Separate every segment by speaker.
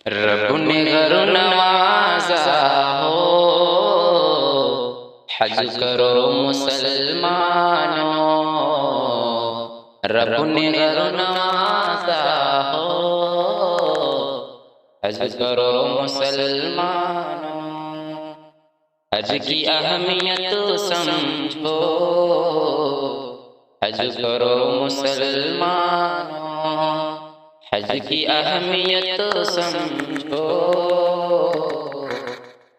Speaker 1: رب نے گھر نوازا ہو، حج کرو مسلمانوں، رب نے گھر نوازا ہو، حج کرو مسلمانوں، حج کی اہمیت سمجھو، حج کرو مسلمانوں، حج کی اہمیت سمجھو،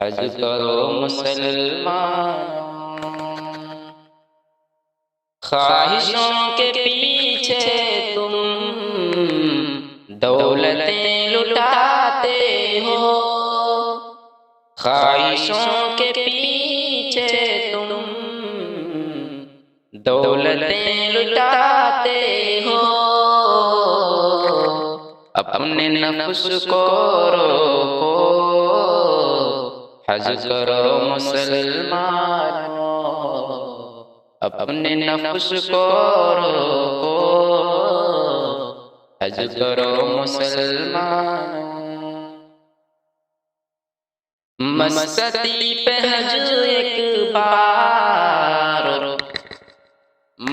Speaker 1: حج کرو مسلمانوں، خواہشوں کے پیچھے تم دولتیں لٹاتے ہو، خواہشوں کے پیچھے تم دولتیں لٹاتے ہو، اپنے نفس کو روکو، حج کرو مسلمانوں، اپنے نفس کو روکو، حج کرو مسلمانوں، مستی پہ حج ایک بار،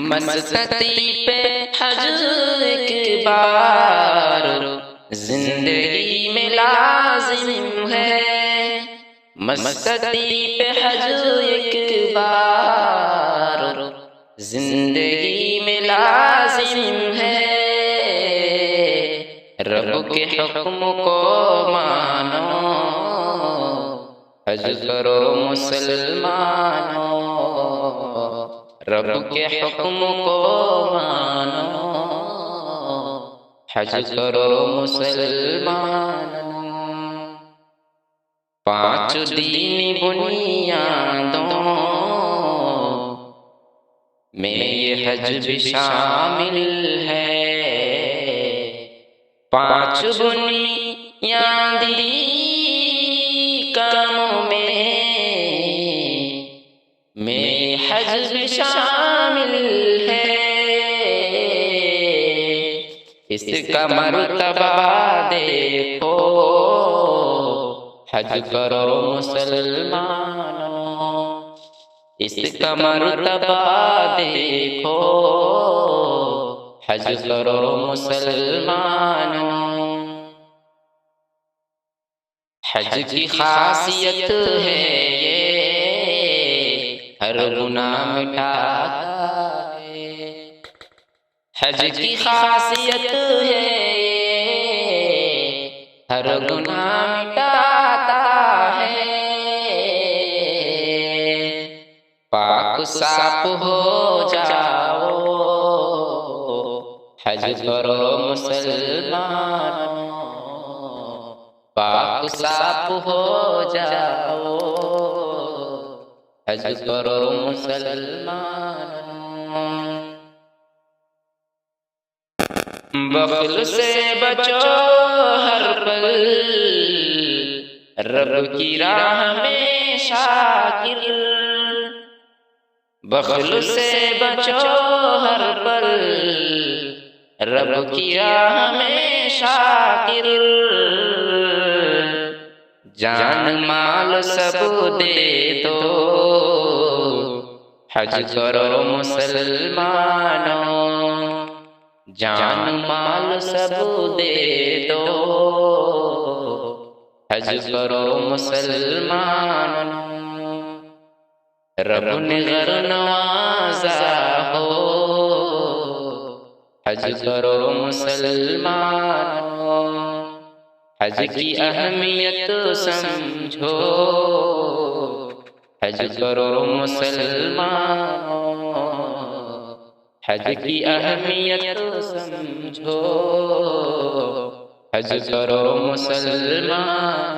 Speaker 1: مستی پہ حج ایک بار، زندگی میں لازم ہے، مستی پہ حج ایک بار، زندگی میں لازم ہے، رب کے حکم کو مانو، حج کرو مسلمانوں، رب کے حکم کو مانو، حج کرو مسلمانوں، 5 دینی بنیادوں میں یہ حج بھی شامل ہے، 5 بنیادی کاموں میں حج بھی شامل ہے، اس کا مرتبہ دیکھو، حج کرو مسلمانوں، اس کا مرتبہ دیکھو، حج کرو مسلمانوں، حج کی خاصیت ہے یہ ہر گناہ مٹاتا ہے، حج کی خاصیت ہے ہر گناہ مٹاتا ہے، پاک صاف ہو جاؤ، حج کرو مسلمانوں، پاک صاف ہو جاؤ، حج کرو مسلمانوں، بخل سے بچو ہر پل، رب کی راہ میں شاکر، بخل سے بچو ہر پل، رب کی راہ میں شاکر، جان مال سب دے دو، حج کرو مسلمانوں، جان مال سب دے دو، حج کرو مسلمانوں، رب نے گھر نوازا ہو، حج کرو مسلمانوں، حج کی اہمیت سمجھو، حج کرو مسلمانوں، حج کی اہمیت سمجھو، حج کرو مسلمان۔